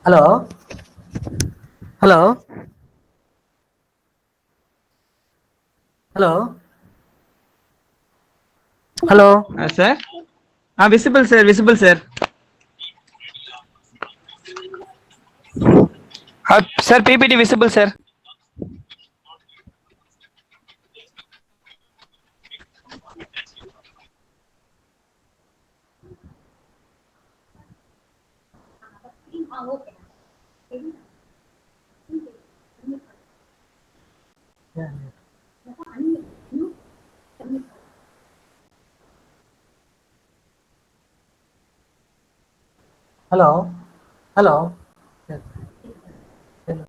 Hello, hello, hello, hello. Sir? Visible, sir. Visible, sir. Sir, PPT visible, sir. Yeah. Hello, hello. Yes. Hello.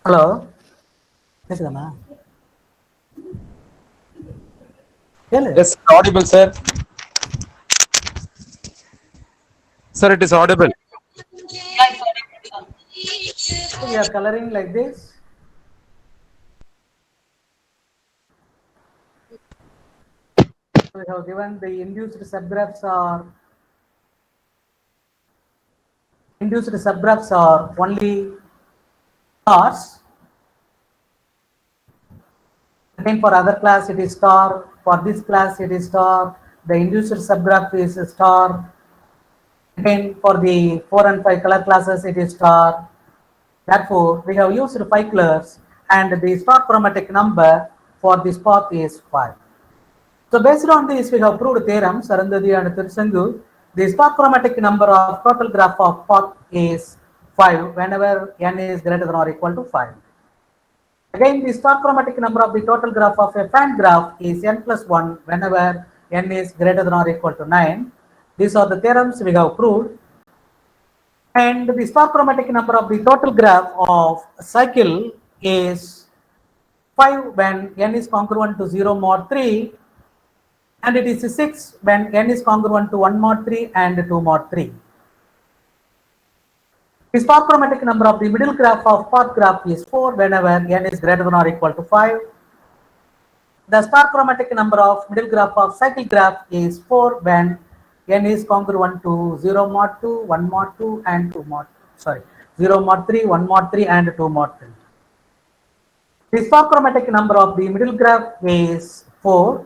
Hello. கேக்குதாண்ணா? கேளு. Yes, audible, sir. Sir, it is audible. We are coloring like this. We have given the induced subgraphs are only stars. Again, for other class it is star. For this class it is star. The induced subgraph is a star. Again, for the 4 and 5 color classes it is star. Therefore, we have used 5 colors and the star chromatic number for this path is 5. So based on this, we have proved theorems, Arundhati and Tirsangu. The star chromatic number of total graph of path is 5 whenever n is greater than or equal to 5. Again, the star chromatic number of the total graph of a fan graph is n plus 1 whenever n is greater than or equal to 9. These are the theorems we have proved. And the star chromatic number of the total graph of a cycle is 5 when n is congruent to 0 mod 3, and it is 6 when n is congruent to 1 mod 3 and 2 mod 3. The star chromatic number of the middle graph of path graph is 4 whenever n is greater than or equal to 5. The star chromatic number of middle graph of cycle graph is 4 when n is congruent to 0 mod 2, 1 mod 2 and 2 mod 0 mod 3, 1 mod 3 and 2 mod 3. The star chromatic number of the middle graph is 4.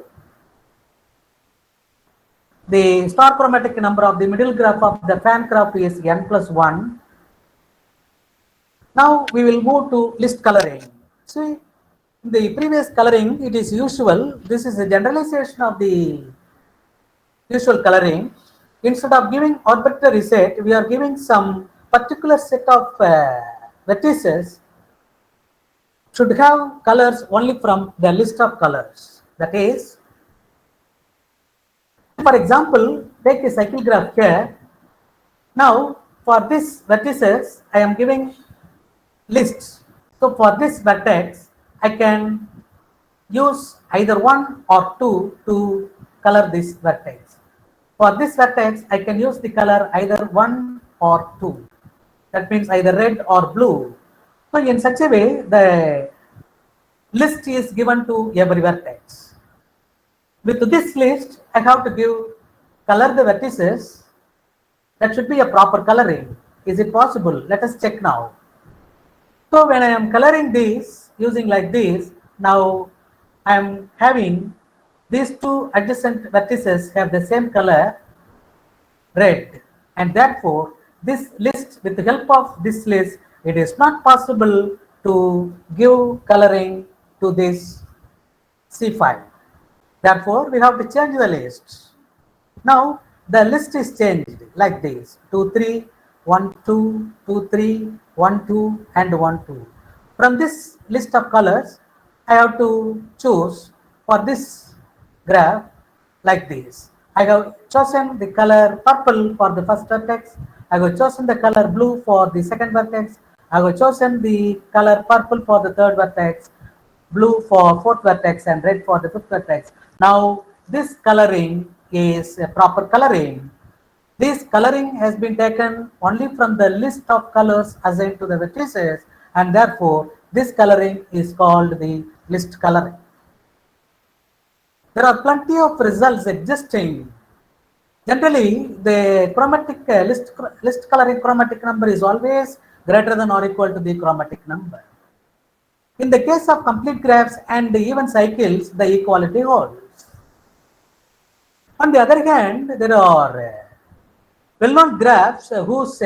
The star chromatic number of the middle graph of the fan graph is n plus 1. Now we will move to list coloring. See, the previous coloring, it is usual. This is a generalization of the usual coloring. Instead of giving arbitrary set, we are giving some particular set of vertices should have colors only from the list of colors. That is, for example, take a cycle graph here. Now, for this vertices, I am giving lists. So, for this vertex, I can use either 1 or 2 to color this vertex. For this vertex, I can use the color either 1 or 2. That means either red or blue. So, in such a way, the list is given to every vertex. With this list, I have to color the vertices. That should be a proper coloring. Is it possible? Let us check now. So when I am coloring this using like this, now I am having these two adjacent vertices have the same color, red, and therefore this list, with the help of this list, it is not possible to give coloring to this C file. Therefore, we have to change the list. Now the list is changed like this: 2 3 1 2 2 3 1 2 and 1 2. From this list of colors, I have to choose for this graph like this. I have chosen the color purple for the first vertex. I have chosen the color blue for the second vertex. I have chosen the color purple for the third vertex, blue for fourth vertex and red for the fifth vertex. Now this coloring is a proper coloring. This coloring has been taken only from the list of colors assigned to the vertices, and therefore this coloring is called the list coloring. There are plenty of results existing. Generally, the chromatic list coloring chromatic number is always greater than or equal to the chromatic number. In the case of complete graphs and even cycles, the equality holds. On the other hand, there are well-known graphs whose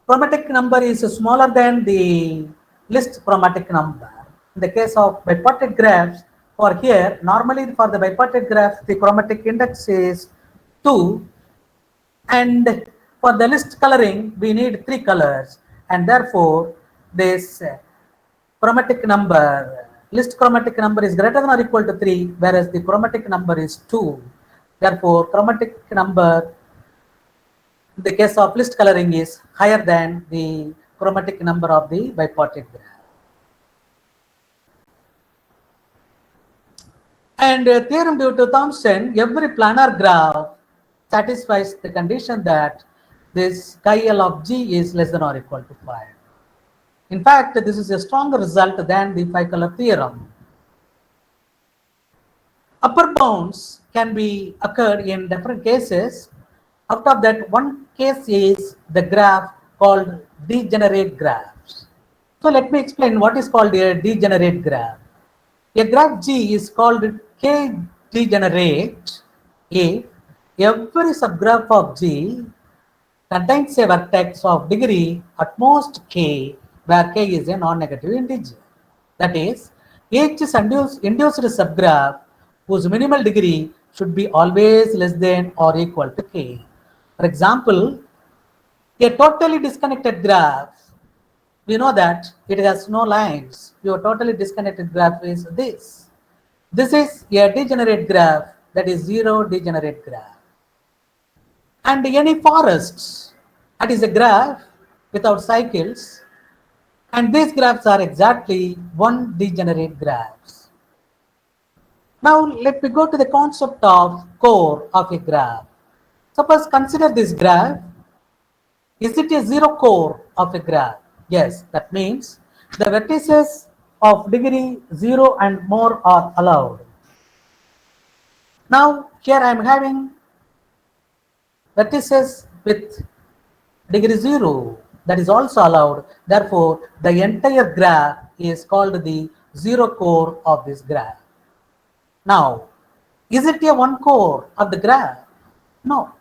chromatic number is smaller than the list chromatic number. In the case of bipartite graphs, for here, normally for the bipartite graph, the chromatic index is 2, and for the list coloring, we need 3 colors, and therefore this chromatic number, list chromatic number is greater than or equal to 3, whereas the chromatic number is 2. Therefore, chromatic number in the case of list coloring is higher than the chromatic number of the bipartite graph. And theorem due to Thomson, every planar graph satisfies the condition that this chi L of G is less than or equal to 5. In fact, this is a stronger result than the 5-color theorem. Upper bounds can be occurred in different cases. Out of that, one case is the graph called degenerate graphs. So let me explain what is called a degenerate graph. A graph G is called K degenerate if every subgraph of G contains a vertex of degree at most k, where k is a non-negative integer. That is, each induced subgraph whose minimal degree should be always less than or equal to k. For example, a totally disconnected graph, we know that it has no lines. Your totally disconnected graph is this. This is a degenerate graph, that is 0 degenerate graph. And any forest, that is a graph without cycles, and these graphs are exactly 1 degenerate graphs. Now let me go to the concept of core of a graph. Suppose consider this graph. Is it a 0 core of a graph? Yes, that means the vertices of degree 0 and more are allowed. Now here I am having vertices with degree 0, that is also allowed. Therefore, the entire graph is called the 0 core of this graph. Now, is it a 1 core of the graph? No.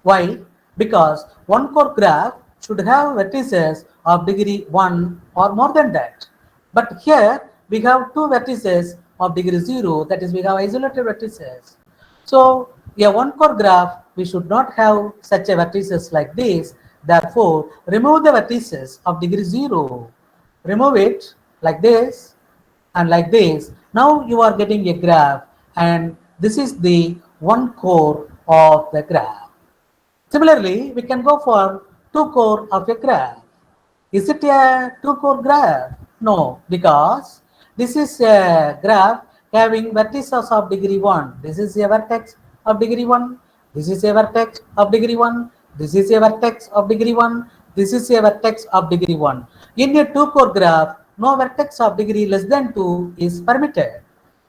Why? Because 1 core graph should have vertices of degree 1 or more than that. But here we have 2 vertices of degree 0, that is, we have isolated vertices. So a 1 core graph, we should not have such a vertices like this. Therefore, remove the vertices of degree 0. Remove it like this and like this. Now you are getting a graph, and this is the 1 core of the graph. Similarly, we can go for 2 core of a graph. Is it a 2 core graph? No, because this is a graph having vertices of degree 1. This is a vertex of degree 1. This is a vertex of degree 1. This is a vertex of degree 1. This is a vertex of degree 1. In a 2 core graph, no vertex of degree less than 2 is permitted.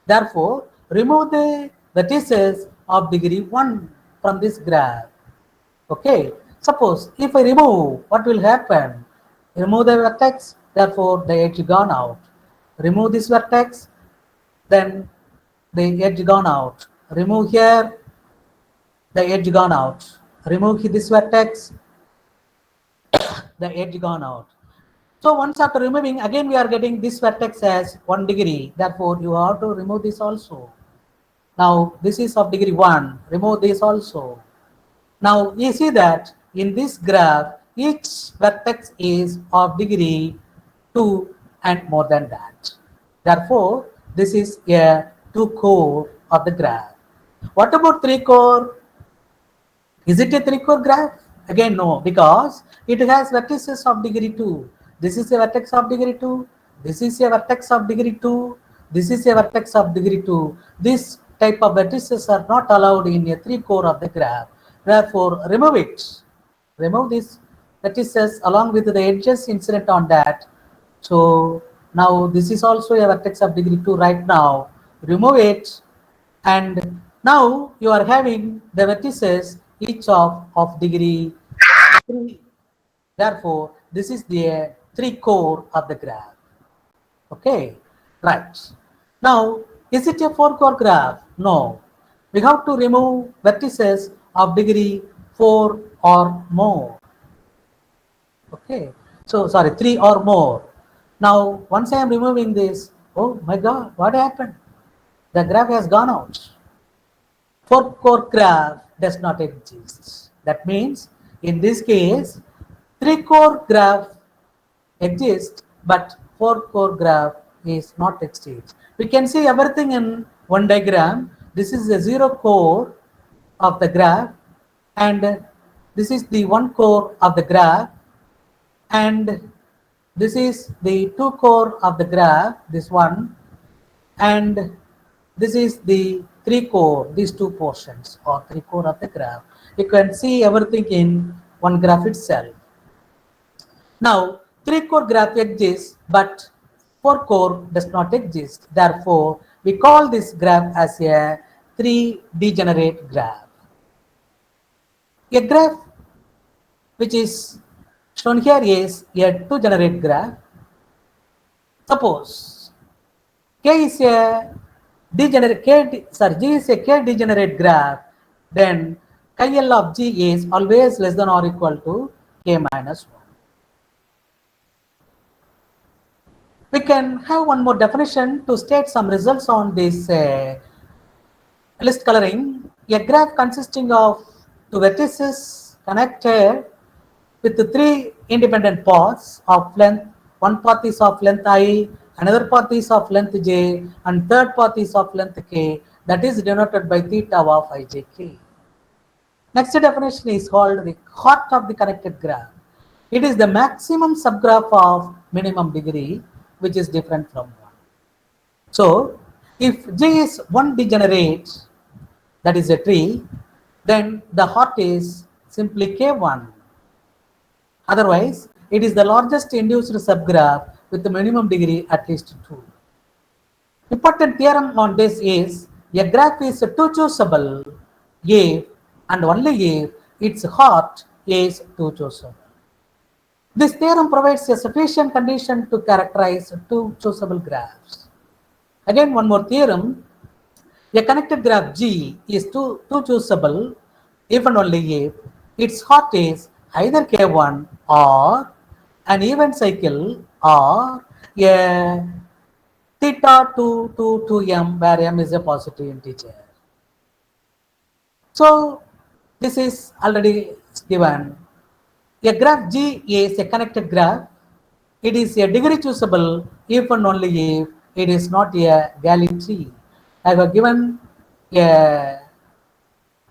Therefore, remove the vertices of degree 1 from this graph. Okay, suppose if I remove, what will happen? Remove the vertex, therefore the edge gone out. Remove this vertex, then the edge gone out. Remove here, the edge gone out. Remove this vertex, the edge gone out. So once after removing, again we are getting this vertex as 1 degree. Therefore, you have to remove this also. Now this is of degree 1. Remove this also. Now you see that in this graph, each vertex is of degree 2 and more than that. Therefore, this is a 2 core of the graph. What about 3 core? Is it a 3 core graph? Again, no, because it has vertices of degree 2. This is a vertex of degree 2. This is a vertex of degree 2. This is a vertex of degree 2. This type of vertices are not allowed in a 3 core of the graph. Therefore, remove it. Remove these vertices along with the edges incident on that. So now this is also a vertex of degree 2 right now. Remove it, and now you are having the vertices each of degree 3. Therefore, this is the 3 core of the graph. Okay, right. Now, is it a 4 core graph? No. We have to remove vertices of degree 4 or more. Okay, so sorry, 3 or more. Now, once I am removing this, oh my God, what happened? The graph has gone out. 4 core graph does not exist. That means, in this case, 3 core graph exists, but 4 core graph is not exist. We can see everything in one diagram. This is the 0 core of the graph, and this is the 1 core of the graph, and this is the 2 core of the graph, this one, and this is the 3 core, these two portions or 3 core of the graph. You can see everything in one graph itself. Now, 3 core graph exists, but 4 core does not exist. Therefore, we call this graph as a 3 degenerate graph. A graph which is shown here is a 2 generate graph. Suppose K is a degenerate G is a K degenerate graph, then chi L of G is always less than or equal to K minus 1. We can have one more definition to state some results on this list coloring. A graph consisting of two vertices connected with the 3 independent paths of length. One path is of length I, another path is of length j, and third path is of length k. That is denoted by theta of ijk. Next definition is called the heart of the connected graph. It is the maximum subgraph of minimum degree, which is different from 1. So, if J is one degenerate, that is a tree, then the heart is simply K1. Otherwise, it is the largest induced subgraph with the minimum degree at least 2. Important theorem on this is a graph is 2 choosable if and only if its heart is 2 choosable. This theorem provides a sufficient condition to characterize 2 choosable graphs. Again, one more theorem. A connected graph G is 2 choosable if and only if its heart is either K1 or an event cycle or a theta 2 m, where m is a positive integer. So this is already given. A graph G is a connected graph. It is a degree choosable if and only if it is not a Galli tree. I have given a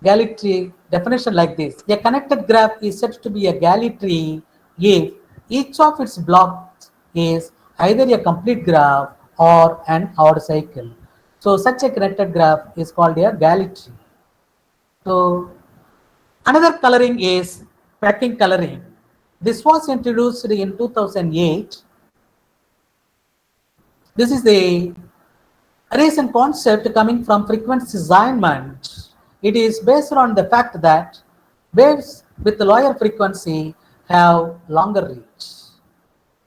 Galli tree definition like this. A connected graph is said to be a Galli tree if each of its blocks is either a complete graph or an odd cycle. So such a connected graph is called a Galli tree. So another coloring is packing coloring. This was introduced in 2008. This is the recent concept coming from frequency assignment. It is based on the fact that waves with lower frequency have longer reach.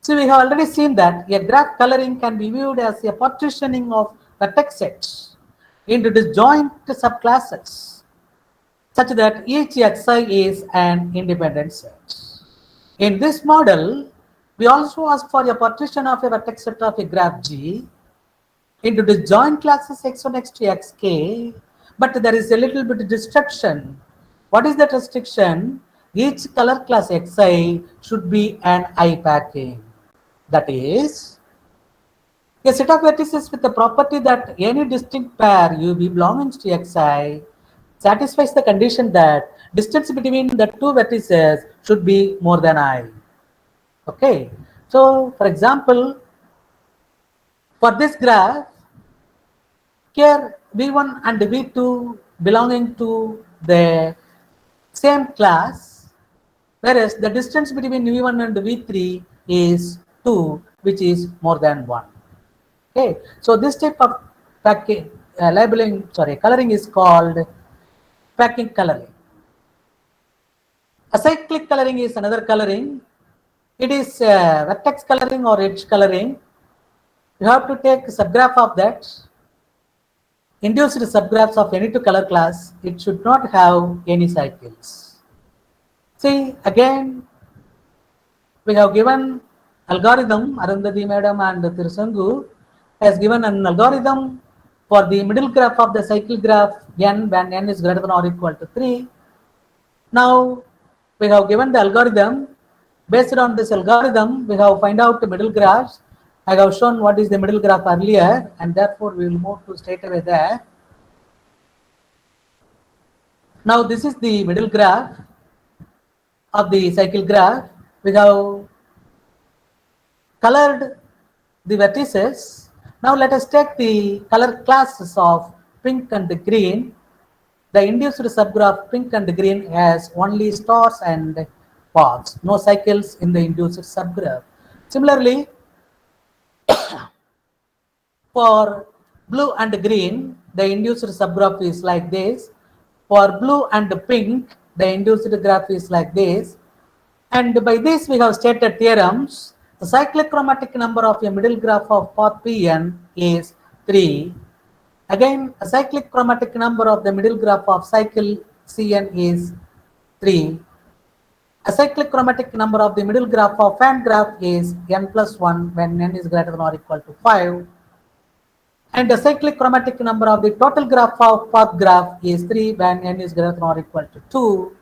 So we have already seen that a graph coloring can be viewed as a partitioning of vertex sets into disjoint subclasses, such that each xi is an independent set. In this model, we also ask for a partition of a vertex set of a graph G into disjoint classes x1, x2, xk, but there is a little bit of restriction. What is that restriction? Each color class xi should be an I packing. That is, a set of vertices with the property that any distinct pair UV belonging to xi satisfies the condition that distance between the two vertices should be more than I. Okay, so for example, for this graph, here V1 and V2 belonging to the same class, whereas the distance between V1 and V3 is 2, which is more than 1. Okay, so this type of coloring is called packing coloring. Acyclic coloring is another coloring. It is vertex coloring or edge coloring. You have to take a subgraph of that. Induced subgraphs of any two color class, it should not have any cycles. See, again, we have given algorithm, Arundhati Madam and Thirusangu has given an algorithm for the middle graph of the cycle graph n when n is greater than or equal to 3. Now, we have given the algorithm. Based on this algorithm, we have find out the middle graphs. I have shown what is the middle graph earlier, and therefore we will move to straight away there. Now this is the middle graph of the cycle graph. We have colored the vertices. Now let us take the color classes of pink and green. The induced subgraph pink and green has only stars and paths, no cycles in the induced subgraph. Similarly, for blue and green, the induced subgraph is like this. For blue and pink, the induced graph is like this. And by this, we have stated theorems. The cyclic chromatic number of a middle graph of path Pn is 3. Again, a cyclic chromatic number of the middle graph of cycle Cn is 3. A cyclic chromatic number of the middle graph of fan graph is n plus 1 when n is greater than or equal to 5. And the cyclic chromatic number of the total graph of path graph is 3 when n is greater than or equal to 2.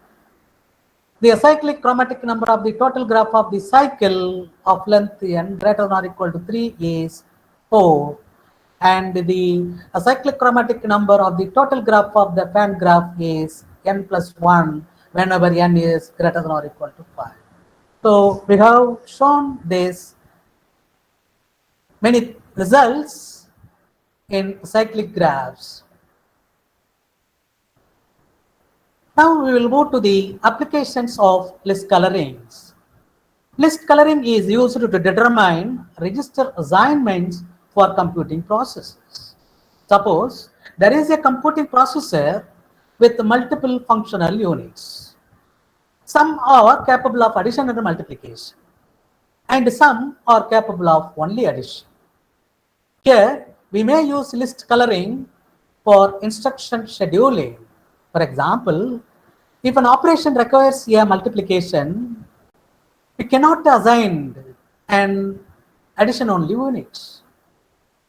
The acyclic chromatic number of the total graph of the cycle of length n greater than or equal to 3 is 4. And the acyclic chromatic number of the total graph of the fan graph is n plus 1 whenever n is greater than or equal to 5. So we have shown this many results in cyclic graphs. Now we will move to the applications of list colorings. List coloring is used to determine register assignments for computing processes. Suppose there is a computing processor with multiple functional units. Some are capable of addition and multiplication, and some are capable of only addition. Here, we may use list coloring for instruction scheduling. For example, if an operation requires a multiplication, we cannot assign an addition only units.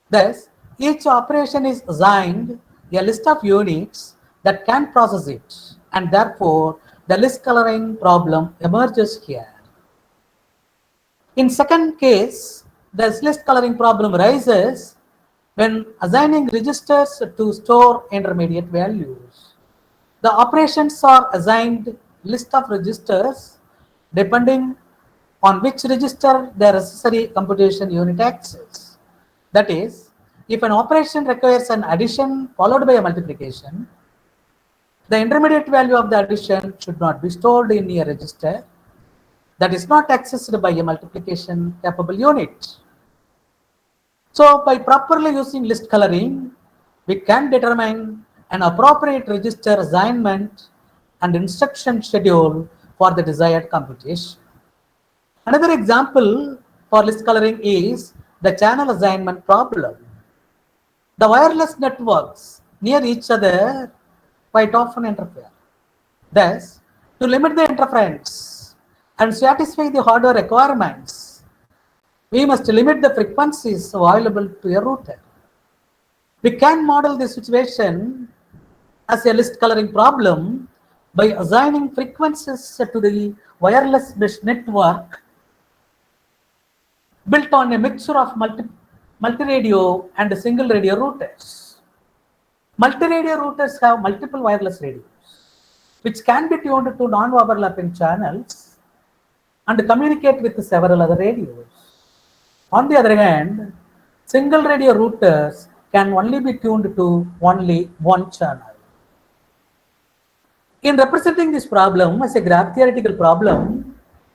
Thus, each operation is assigned a list of units that can process it, and therefore the list coloring problem emerges here. In second case, the list coloring problem arises when assigning registers to store intermediate values. The operations are assigned list of registers depending on which register the necessary computation unit access. That is, if an operation requires an addition followed by a multiplication, the intermediate value of the addition should not be stored in a register that is not accessed by a multiplication capable unit. So by properly using list coloring, we can determine an appropriate register assignment and instruction schedule for the desired computation. Another example for list coloring is the channel assignment problem. The wireless networks near each other quite often interfere. Thus, to limit the interference and satisfy the hardware requirements, we must limit the frequencies available to a router. We can model the situation as a list coloring problem by assigning frequencies to the wireless mesh network built on a mixture of multi-radio and single radio routers. Multi-radio routers have multiple wireless radios, which can be tuned to non-overlapping channels and communicate with several other radios. On the other hand, single radio routers can only be tuned to only one channel. In representing this problem as a graph theoretical problem,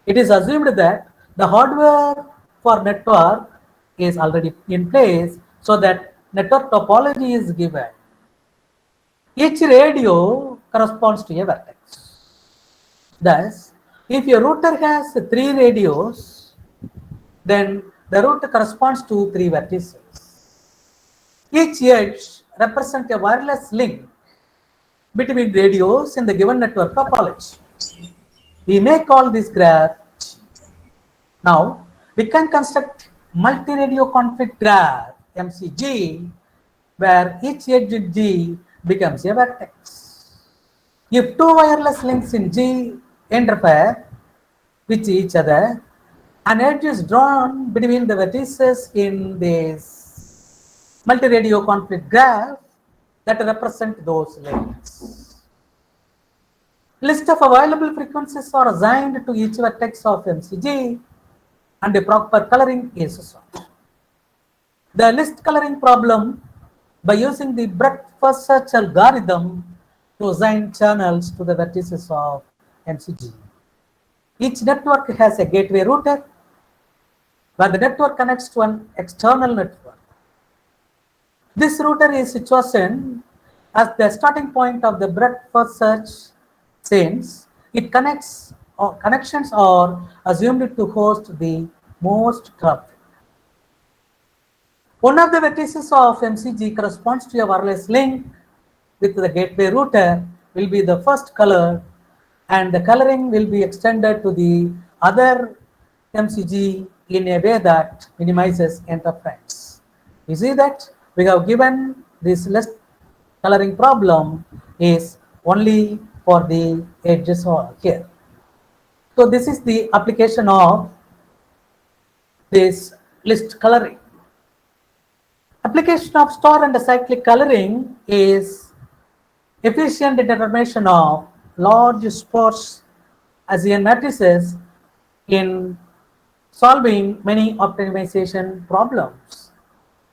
it is assumed that the hardware for network is already in place so that network topology is given. Each radio corresponds to a vertex. Thus, if your router has 3 radios, then the route corresponds to 3 vertices. Each edge represents a wireless link between radios in the given network topology. We may call this graph G. Now, we can construct multi-radio conflict graph MCG, where each edge in G becomes a vertex. If two wireless links in G interfere with each other, an edge is drawn between the vertices in this multi-radio conflict graph that represent those links. List of available frequencies are assigned to each vertex of MCG and a proper coloring is sought. The list coloring problem by using the breadth first search algorithm to assign channels to the vertices of MCG. Each network has a gateway router where the network connects to an external network. This router is chosen as the starting point of the breadth first search since it connections are assumed to host the most traffic. One of the vertices of MCG corresponds to a wireless link with the gateway router will be the first color, and the coloring will be extended to the other MCG in a way that minimizes interference. You see that we have given this list coloring problem is only for the edges here. So this is the application of this list coloring. Application of star and cyclic coloring is efficient determination of large sparse Asian matrices in solving many optimization problems.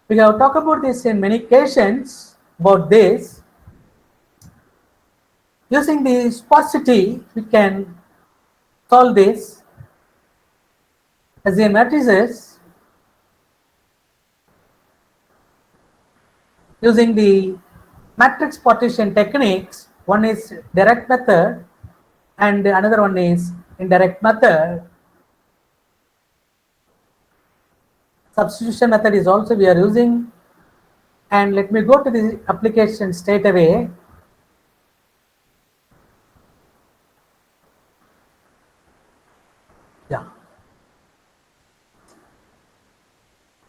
We have talked about this in many occasions about this. Using the sparsity, we can solve this Asian matrices using the matrix partition techniques. One is direct method and another one is indirect method. Substitution method is also we are using, and let me go to the application straight away. Yeah,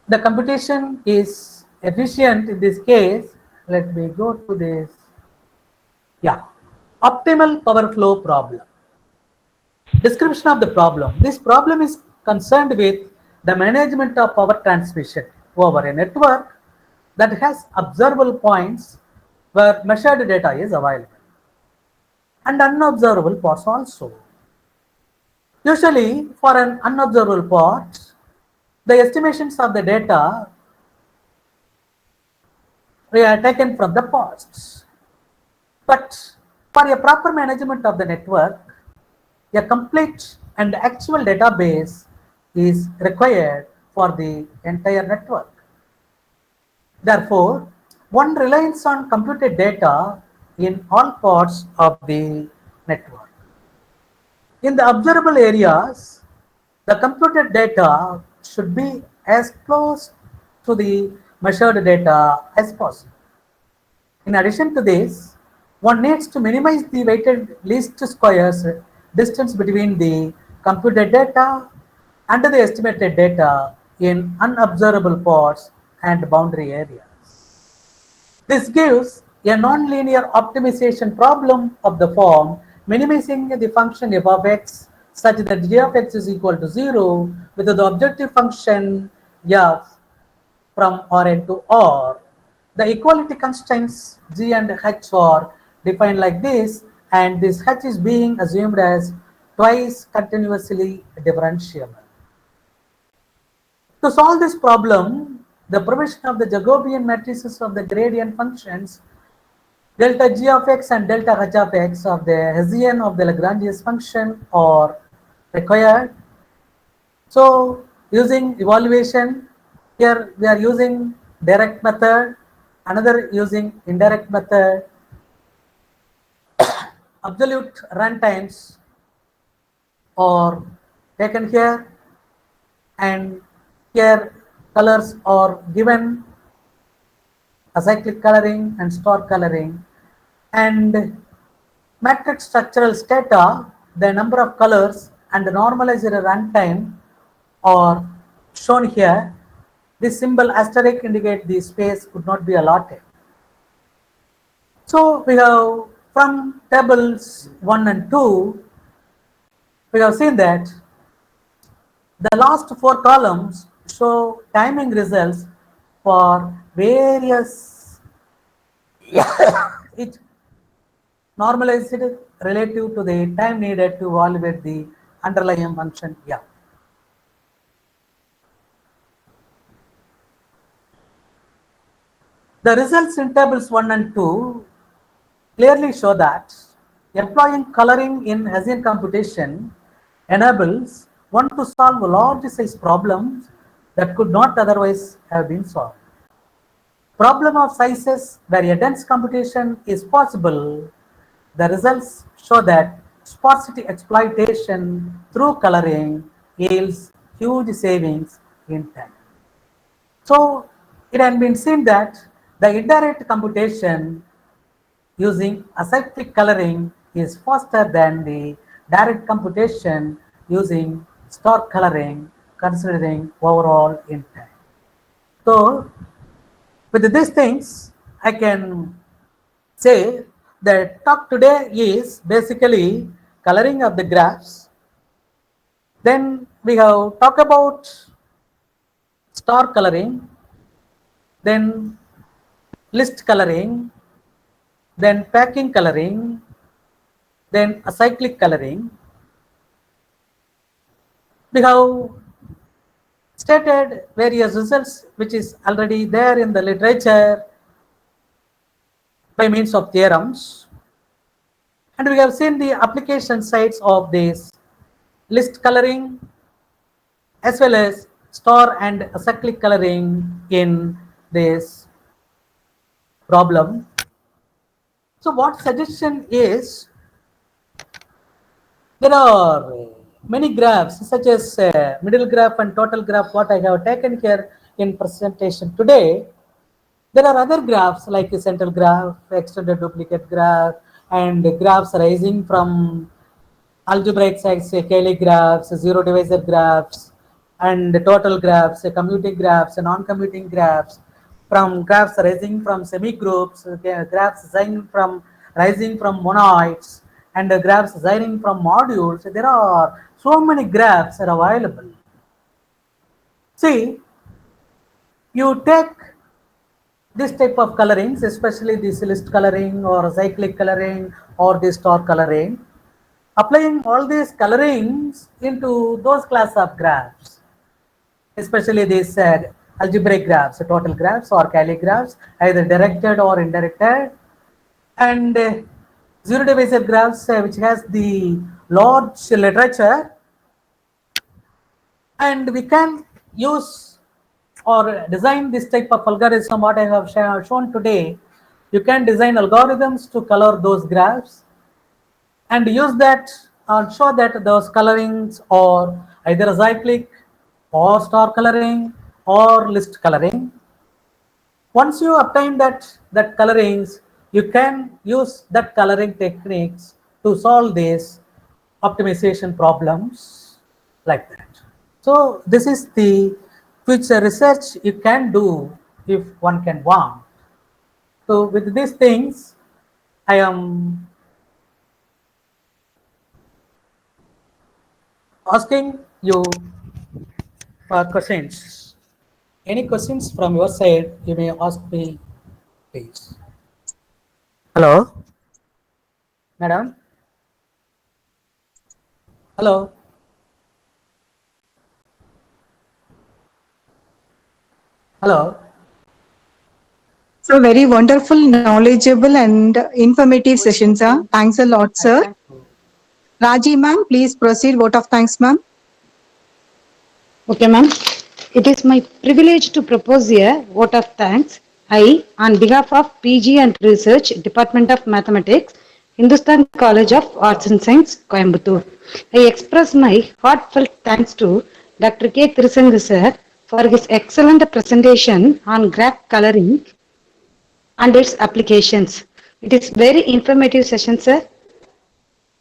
the computation is efficient in this case. Let me go to this. Yeah, optimal power flow problem. Description of the problem. This problem is concerned with the management of power transmission over a network that has observable points where measured data is available and unobservable parts also. Usually for an unobservable part, the estimations of the data are taken from the past. But for a proper management of the network, a complete and actual database is required for the entire network. Therefore, one relies on computed data in all parts of the network. In the observable areas, the computed data should be as close to the measured data as possible. In addition to this, one needs to minimize the weighted least squares distance between the computed data and the estimated data in unobservable parts and boundary areas. This gives a nonlinear optimization problem of the form minimizing the function f of x such that g of x is equal to 0 with the objective function f from Rn to R. The equality constraints g and h are defined like this, and this h is being assumed as twice continuously differentiable. To solve this problem, the provision of the Jacobian matrices of the gradient functions delta g of x and delta h of x of the Hessian of the Lagrange's function are required. So using evaluation, here we are using direct method, another using indirect method. Absolute runtimes are taken here, and here colors are given, acyclic coloring and star coloring, and matrix structural stata, the number of colors and the normalized runtime are shown here. This symbol asterisk indicates the space could not be allotted. So we have from tables 1 and 2, we have seen that the last 4 columns show timing results for various each normalized relative to the time needed to evaluate the underlying function f. The results in tables 1 and 2 clearly show that employing coloring in Hessian computation enables one to solve large size problems that could not otherwise have been solved. Problem of sizes where a dense computation is possible. The results show that sparsity exploitation through coloring yields huge savings in time. So it has been seen that the indirect computation using acyclic coloring is faster than the direct computation using star coloring, considering overall in time. So with these things, I can say that talk today is basically coloring of the graphs. Then we have talked about star coloring, then list coloring, then packing coloring, then acyclic coloring. We have stated various results which is already there in the literature by means of theorems, and we have seen the application sites of this list coloring as well as star and acyclic coloring in this problem. So what suggestion is, there are many graphs such as middle graph and total graph what I have taken here in presentation today. There are other graphs like a central graph, extended duplicate graph, and graphs arising from algebraic sites, Cayley graphs, zero divisor graphs, and total graphs, commuting graphs, non-commuting graphs, from graphs arising from semi-groups, graphs rising from monoids, and graphs arising from modules. There are so many graphs are available. See, you take this type of colorings, especially this list coloring or cyclic coloring or the star coloring, applying all these colorings into those class of graphs, especially these algebraic graphs, total graphs or Cayley graphs, either directed or indirected, and zero divisor graphs which has the large literature, and we can use or design this type of algorithm what I have shown today. You can design algorithms to color those graphs and use that and show that those colorings are either cyclic or star coloring or list coloring. Once you obtain that colorings, you can use that coloring techniques to solve these optimization problems like that. So this is the future research you can do if one can want. So with these things, I am asking you for questions. Any questions from your side, you may ask me, please. Hello, madam. Hello. Hello. So very wonderful, knowledgeable and informative session, sir. Thanks a lot, sir. Thank you. Raji ma'am, please proceed. Vote of thanks, ma'am. Okay, ma'am. It is my privilege to propose a vote of thanks. I, on behalf of PG and Research, Department of Mathematics, Hindustan College of Arts and Science, Coimbatore, I express my heartfelt thanks to Dr. K. Trisanga sir for his excellent presentation on graph coloring and its applications. It is very informative session, sir.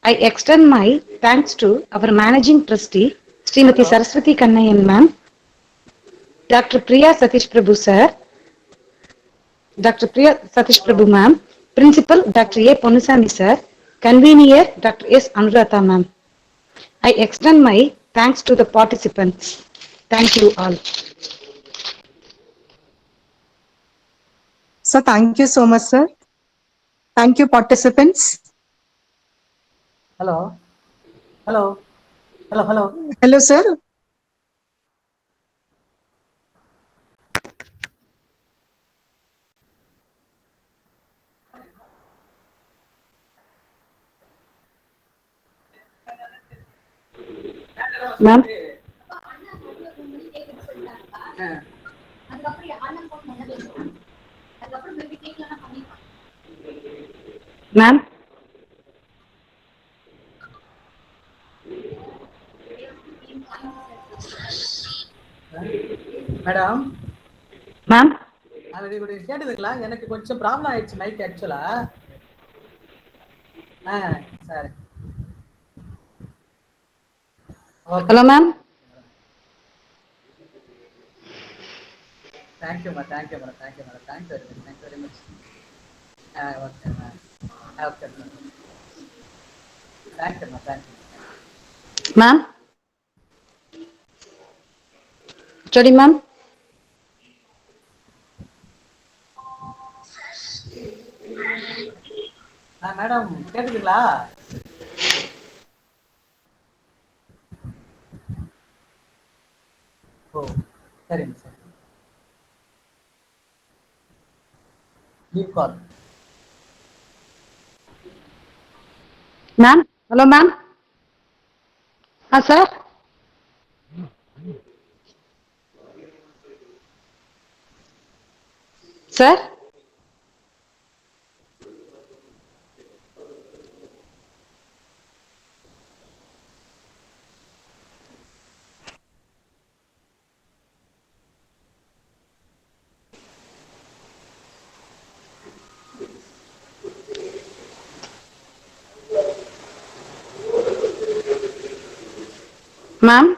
I extend my thanks to our Managing Trustee, Srimati Hello. Saraswati Kannayan ma'am, Dr. Priya Satish Prabhu sir, Dr. Priya Satish Hello. Prabhu ma'am, Principal Dr. A. Ponusami sir, Convener Dr. S. Anuradha ma'am. I extend my thanks to the participants. Thank you all. So thank you so much, sir. Thank you, participants. Hello. Hello. Hello. Hello. Hello, sir. Ma'am, ma'am, madam ma'am, அது கேட்டதுங்களா? எனக்கு கொஞ்சம் problem ஆயிடுச்சு mic ஆக்சுவலா. சரி. Okay. hello ma'am, thank you madam. Thank you madam. Thank you madam. Thank you very much. Thank you very much. Okay ma'am. Okay ma'am. Thank you ma'am. Thank you. ma'am, Jody ma'am, madam கேட்டுதுங்களா? ஓ சரிங்க sir. Leave call. ma'am, hello ma'am, sir, sir, ma'am,